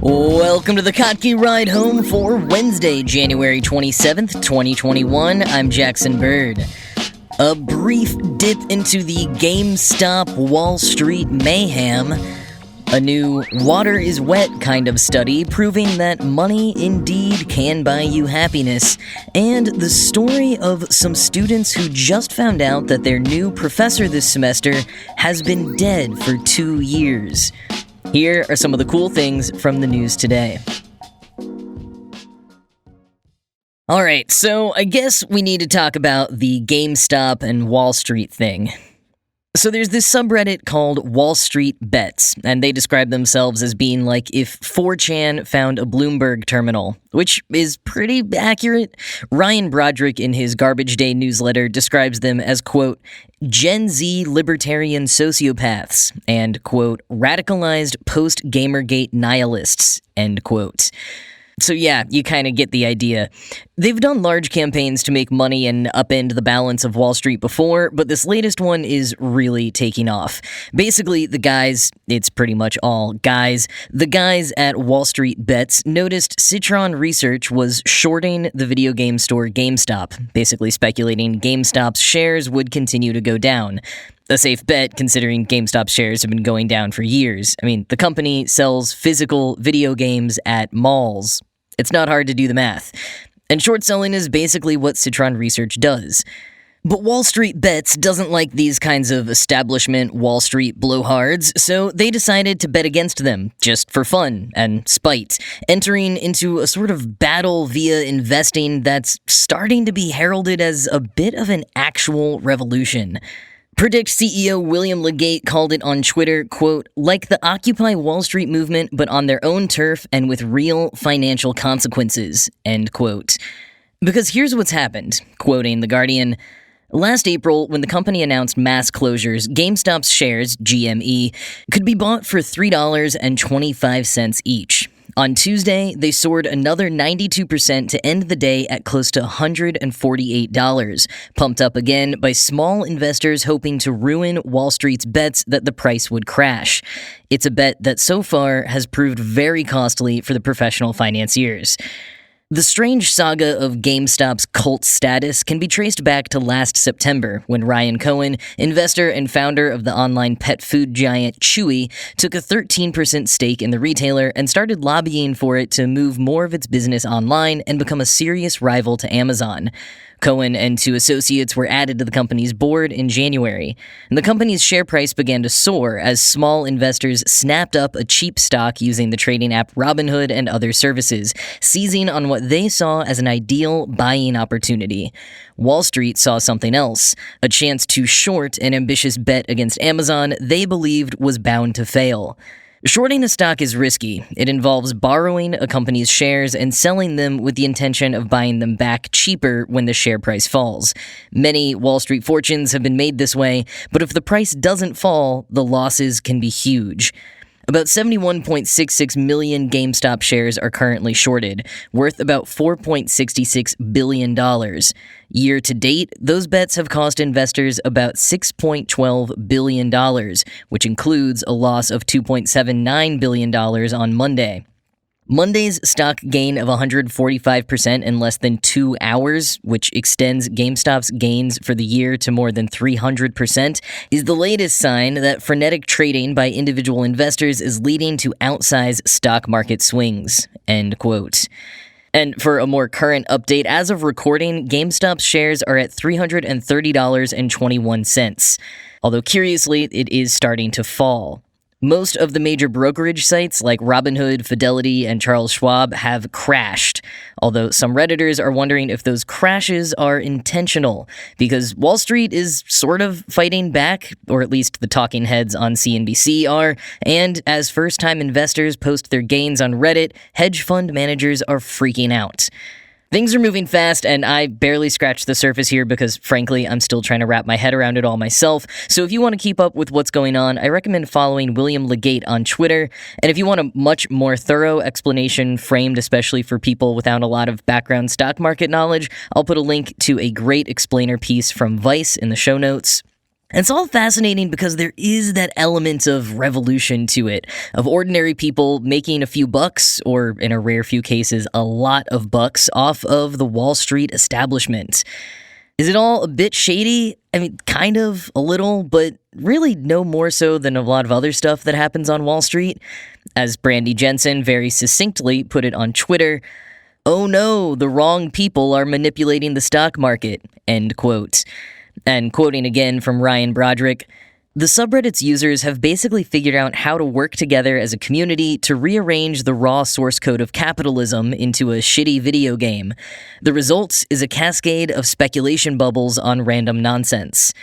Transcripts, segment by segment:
Welcome to the Kottke Ride Home for Wednesday, January 27th, 2021. I'm Jackson Bird. A brief dip into the GameStop Wall Street mayhem. A new water is wet kind of study proving that money indeed can buy you happiness. And the story of some students who just found out that their new professor this semester has been dead for 2 years. Here are some of the cool things from the news today. Alright, so I guess we need to talk about the GameStop and Wall Street thing. So there's this subreddit called Wall Street Bets, and they describe themselves as being like if 4chan found a Bloomberg terminal, which is pretty accurate. Ryan Broderick in his Garbage Day newsletter describes them as, quote, Gen Z libertarian sociopaths, and, quote, radicalized post-Gamergate nihilists, end quote. So yeah, you kind of get the idea. They've done large campaigns to make money and upend the balance of Wall Street before, but this latest one is really taking off. Basically, it's pretty much all guys, the guys at Wall Street Bets noticed Citron Research was shorting the video game store GameStop, basically speculating GameStop's shares would continue to go down. A safe bet, considering GameStop shares have been going down for years. I mean, the company sells physical video games at malls. It's not hard to do the math. And short selling is basically what Citron Research does. But Wall Street Bets doesn't like these kinds of establishment Wall Street blowhards, so they decided to bet against them, just for fun and spite, entering into a sort of battle via investing that's starting to be heralded as a bit of an actual revolution. Predict CEO William Legate called it on Twitter, quote, like the Occupy Wall Street movement, but on their own turf and with real financial consequences, end quote. Because here's what's happened, quoting The Guardian, last April, when the company announced mass closures, GameStop's shares, GME, could be bought for $3.25 each. On Tuesday, they soared another 92% to end the day at close to $148, pumped up again by small investors hoping to ruin Wall Street's bets that the price would crash. It's a bet that so far has proved very costly for the professional financiers. The strange saga of GameStop's cult status can be traced back to last September, when Ryan Cohen, investor and founder of the online pet food giant Chewy, took a 13% stake in the retailer and started lobbying for it to move more of its business online and become a serious rival to Amazon. Cohen and 2 associates were added to the company's board in January, and the company's share price began to soar as small investors snapped up a cheap stock using the trading app Robinhood and other services, seizing on what they saw as an ideal buying opportunity. Wall Street saw something else, a chance to short an ambitious bet against Amazon they believed was bound to fail. Shorting a stock is risky. It involves borrowing a company's shares and selling them with the intention of buying them back cheaper when the share price falls. Many Wall Street fortunes have been made this way, but if the price doesn't fall, the losses can be huge. About 71.66 million GameStop shares are currently shorted, worth about $4.66 billion. Year to date, those bets have cost investors about $6.12 billion, which includes a loss of $2.79 billion on Monday. Monday's stock gain of 145% in less than 2 hours, which extends GameStop's gains for the year to more than 300%, is the latest sign that frenetic trading by individual investors is leading to outsized stock market swings, end quote. And for a more current update, as of recording, GameStop's shares are at $330.21. Although curiously, it is starting to fall. Most of the major brokerage sites like Robinhood, Fidelity, and Charles Schwab have crashed, although some Redditors are wondering if those crashes are intentional, because Wall Street is sort of fighting back, or at least the talking heads on CNBC are, and as first-time investors post their gains on Reddit, hedge fund managers are freaking out. Things are moving fast, and I barely scratched the surface here because, frankly, I'm still trying to wrap my head around it all myself. So if you want to keep up with what's going on, I recommend following William Legate on Twitter. And if you want a much more thorough explanation framed especially for people without a lot of background stock market knowledge, I'll put a link to a great explainer piece from Vice in the show notes. And it's all fascinating because there is that element of revolution to it, of ordinary people making a few bucks, or in a rare few cases, a lot of bucks, off of the Wall Street establishment. Is it all a bit shady? I mean, kind of, a little, but really no more so than a lot of other stuff that happens on Wall Street. As Brandy Jensen very succinctly put it on Twitter, "Oh no, the wrong people are manipulating the stock market," end quote. And quoting again from Ryan Broderick, "The subreddit's users have basically figured out how to work together as a community to rearrange the raw source code of capitalism into a shitty video game. The result is a cascade of speculation bubbles on random nonsense."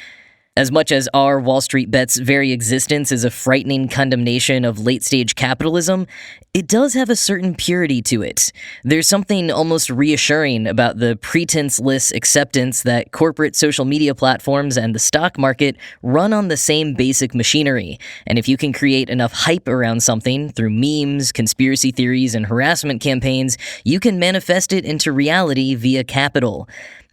As much as our Wall Street Bet's very existence is a frightening condemnation of late-stage capitalism, it does have a certain purity to it. There's something almost reassuring about the pretense-less acceptance that corporate social media platforms and the stock market run on the same basic machinery, and if you can create enough hype around something through memes, conspiracy theories, and harassment campaigns, you can manifest it into reality via capital.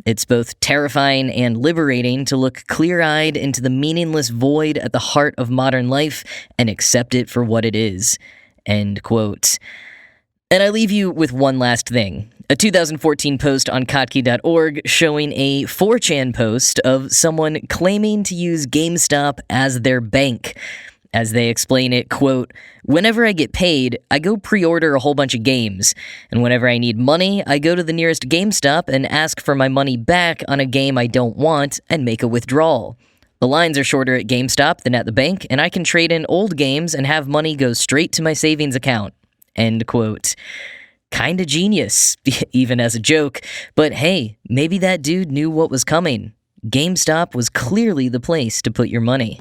It's both terrifying and liberating to look clear-eyed into the meaningless void at the heart of modern life and accept it for what it is. End quote. And I leave you with one last thing. A 2014 post on Kottke.org showing a 4chan post of someone claiming to use GameStop as their bank. As they explain it, quote, "Whenever I get paid, I go pre-order a whole bunch of games. And whenever I need money, I go to the nearest GameStop and ask for my money back on a game I don't want and make a withdrawal. The lines are shorter at GameStop than at the bank, and I can trade in old games and have money go straight to my savings account." End quote. Kinda genius, even as a joke. But hey, maybe that dude knew what was coming. GameStop was clearly the place to put your money.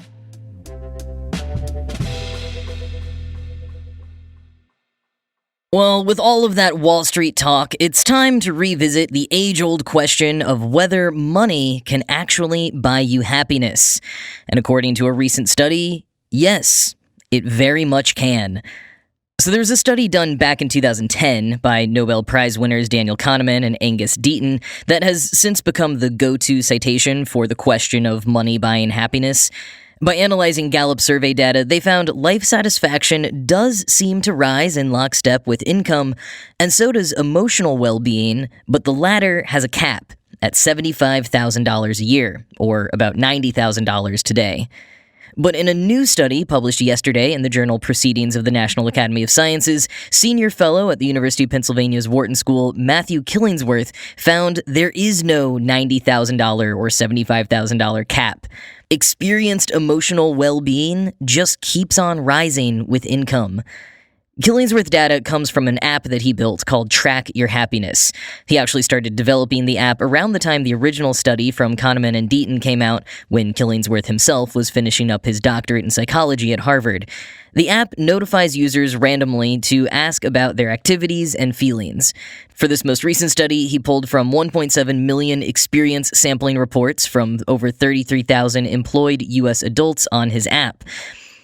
Well, with all of that Wall Street talk, it's time to revisit the age-old question of whether money can actually buy you happiness. And according to a recent study, yes, it very much can. So there was a study done back in 2010 by Nobel Prize winners Daniel Kahneman and Angus Deaton that has since become the go-to citation for the question of money buying happiness. By analyzing Gallup survey data, they found life satisfaction does seem to rise in lockstep with income, and so does emotional well-being, but the latter has a cap at $75,000 a year, or about $90,000 today. But in a new study published yesterday in the journal Proceedings of the National Academy of Sciences, senior fellow at the University of Pennsylvania's Wharton School, Matthew Killingsworth, found there is no $90,000 or $75,000 cap. Experienced emotional well-being just keeps on rising with income. Killingsworth data comes from an app that he built called Track Your Happiness. He actually started developing the app around the time the original study from Kahneman and Deaton came out, when Killingsworth himself was finishing up his doctorate in psychology at Harvard. The app notifies users randomly to ask about their activities and feelings. For this most recent study, he pulled from 1.7 million experience sampling reports from over 33,000 employed U.S. adults on his app.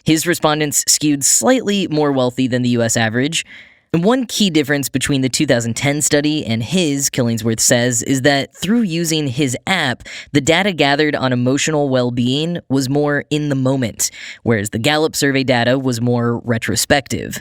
His respondents skewed slightly more wealthy than the U.S. average. And one key difference between the 2010 study and his, Killingsworth says, is that through using his app, the data gathered on emotional well-being was more in the moment, whereas the Gallup survey data was more retrospective.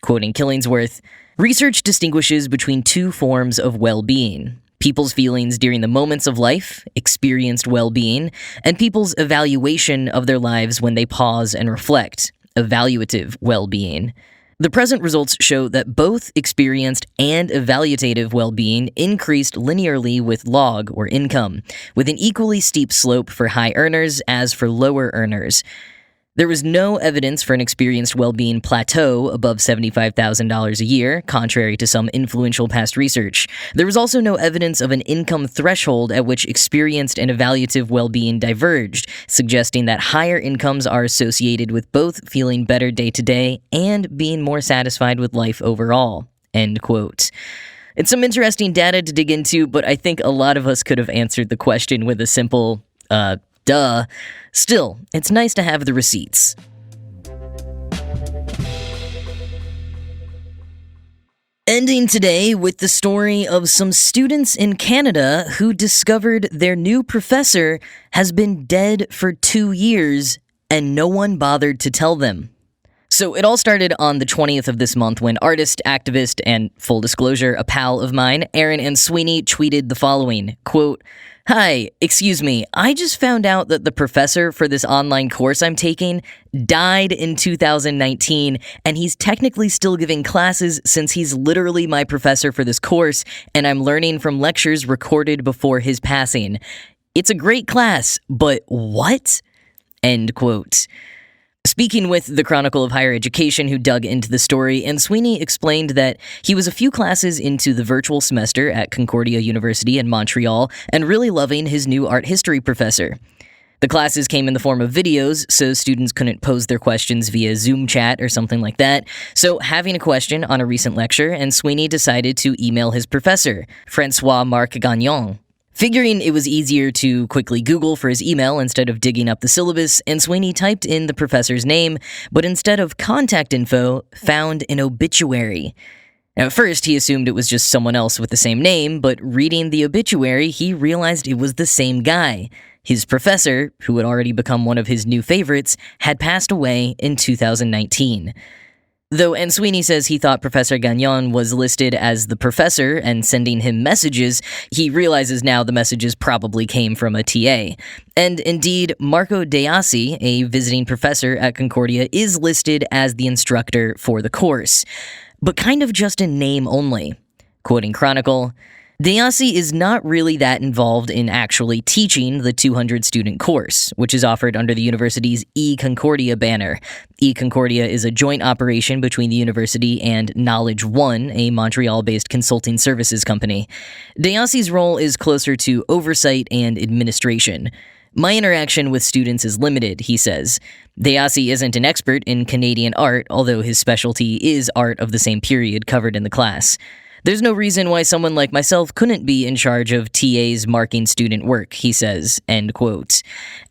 Quoting Killingsworth, "Research distinguishes between two forms of well-being: people's feelings during the moments of life, experienced well-being, and people's evaluation of their lives when they pause and reflect, evaluative well-being. The present results show that both experienced and evaluative well-being increased linearly with log, or income, with an equally steep slope for high earners as for lower earners. There was no evidence for an experienced well-being plateau above $75,000 a year, contrary to some influential past research. There was also no evidence of an income threshold at which experienced and evaluative well-being diverged, suggesting that higher incomes are associated with both feeling better day to day and being more satisfied with life overall." End quote. It's some interesting data to dig into, but I think a lot of us could have answered the question with a simple, duh. Still, it's nice to have the receipts. Ending today with the story of some students in Canada who discovered their new professor has been dead for 2 years and no one bothered to tell them. So it all started on the 20th of this month when artist, activist, and full disclosure, a pal of mine, Aaron and Sweeney, tweeted the following, quote, "Hi, excuse me, I just found out that the professor for this online course I'm taking died in 2019, and he's technically still giving classes since he's literally my professor for this course, and I'm learning from lectures recorded before his passing. It's a great class, but what?" End quote. Speaking with the Chronicle of Higher Education, who dug into the story, and Sweeney explained that he was a few classes into the virtual semester at Concordia University in Montreal and really loving his new art history professor. The classes came in the form of videos, so students couldn't pose their questions via Zoom chat or something like that. So having a question on a recent lecture, and Sweeney decided to email his professor, Francois-Marc Gagnon. Figuring it was easier to quickly Google for his email instead of digging up the syllabus, and Sweeney typed in the professor's name, but instead of contact info, found an obituary. Now, at first, he assumed it was just someone else with the same name, but reading the obituary, he realized it was the same guy. His professor, who had already become one of his new favorites, had passed away in 2019. Though Sweeney says he thought Professor Gagnon was listed as the professor and sending him messages, he realizes now the messages probably came from a TA. And indeed, Marco Deassi, a visiting professor at Concordia, is listed as the instructor for the course, but kind of just in name only. Quoting Chronicle, Deassi is not really that involved in actually teaching the 200-student course, which is offered under the university's eConcordia banner. eConcordia is a joint operation between the university and Knowledge One, a Montreal-based consulting services company. Deassi's role is closer to oversight and administration. "My interaction with students is limited," he says. Deassi isn't an expert in Canadian art, although his specialty is art of the same period covered in the class. "There's no reason why someone like myself couldn't be in charge of TAs marking student work," he says, end quote.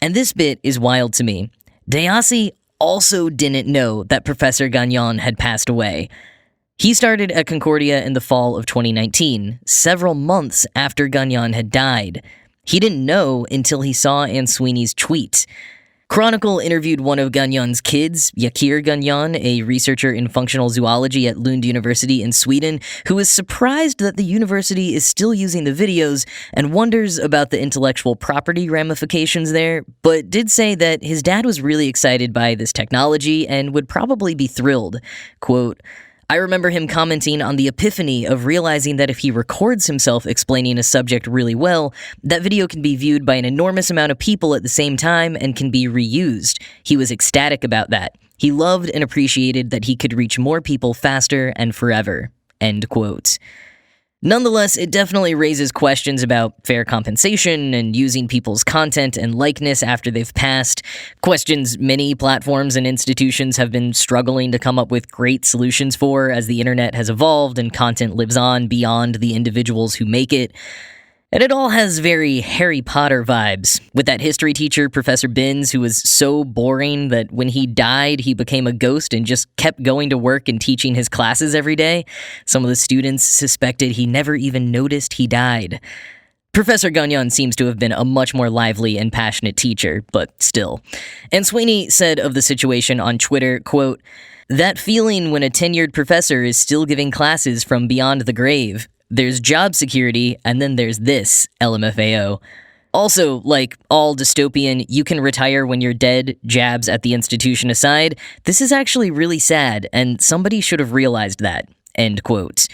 And this bit is wild to me. Deassi also didn't know that Professor Gagnon had passed away. He started at Concordia in the fall of 2019, several months after Gagnon had died. He didn't know until he saw Sweeney's tweet. Chronicle interviewed one of Gagnon's kids, Yakir Gagnon, a researcher in functional zoology at Lund University in Sweden, who is surprised that the university is still using the videos and wonders about the intellectual property ramifications there, but did say that his dad was really excited by this technology and would probably be thrilled. Quote, "I remember him commenting on the epiphany of realizing that if he records himself explaining a subject really well, that video can be viewed by an enormous amount of people at the same time and can be reused. He was ecstatic about that. He loved and appreciated that he could reach more people faster and forever." End quote. Nonetheless, it definitely raises questions about fair compensation and using people's content and likeness after they've passed, questions many platforms and institutions have been struggling to come up with great solutions for as the internet has evolved and content lives on beyond the individuals who make it. And it all has very Harry Potter vibes, with that history teacher, Professor Binns, who was so boring that when he died, he became a ghost and just kept going to work and teaching his classes every day. Some of the students suspected he never even noticed he died. Professor Gagnon seems to have been a much more lively and passionate teacher, but still. And Sweeney said of the situation on Twitter, quote, "That feeling when a tenured professor is still giving classes from beyond the grave. There's job security, and then there's this, LMFAO. Also, like all dystopian, you can retire when you're dead, jabs at the institution aside, this is actually really sad, and somebody should have realized that." End quote.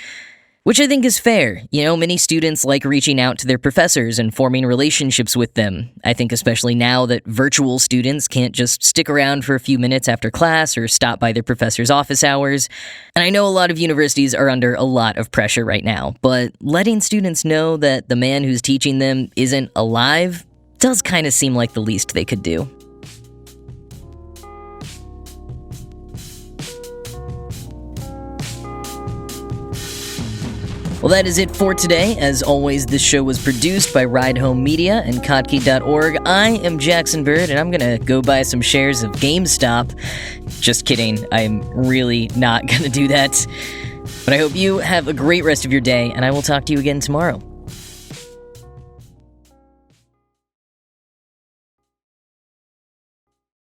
Which I think is fair. Many students like reaching out to their professors and forming relationships with them. I think especially now that virtual students can't just stick around for a few minutes after class or stop by their professor's office hours. And I know a lot of universities are under a lot of pressure right now, but letting students know that the man who's teaching them isn't alive does kind of seem like the least they could do. Well, that is it for today. As always, this show was produced by Ride Home Media and Kottke.org. I am Jackson Bird, and I'm gonna go buy some shares of GameStop. Just kidding. I'm really not gonna do that. But I hope you have a great rest of your day, and I will talk to you again tomorrow.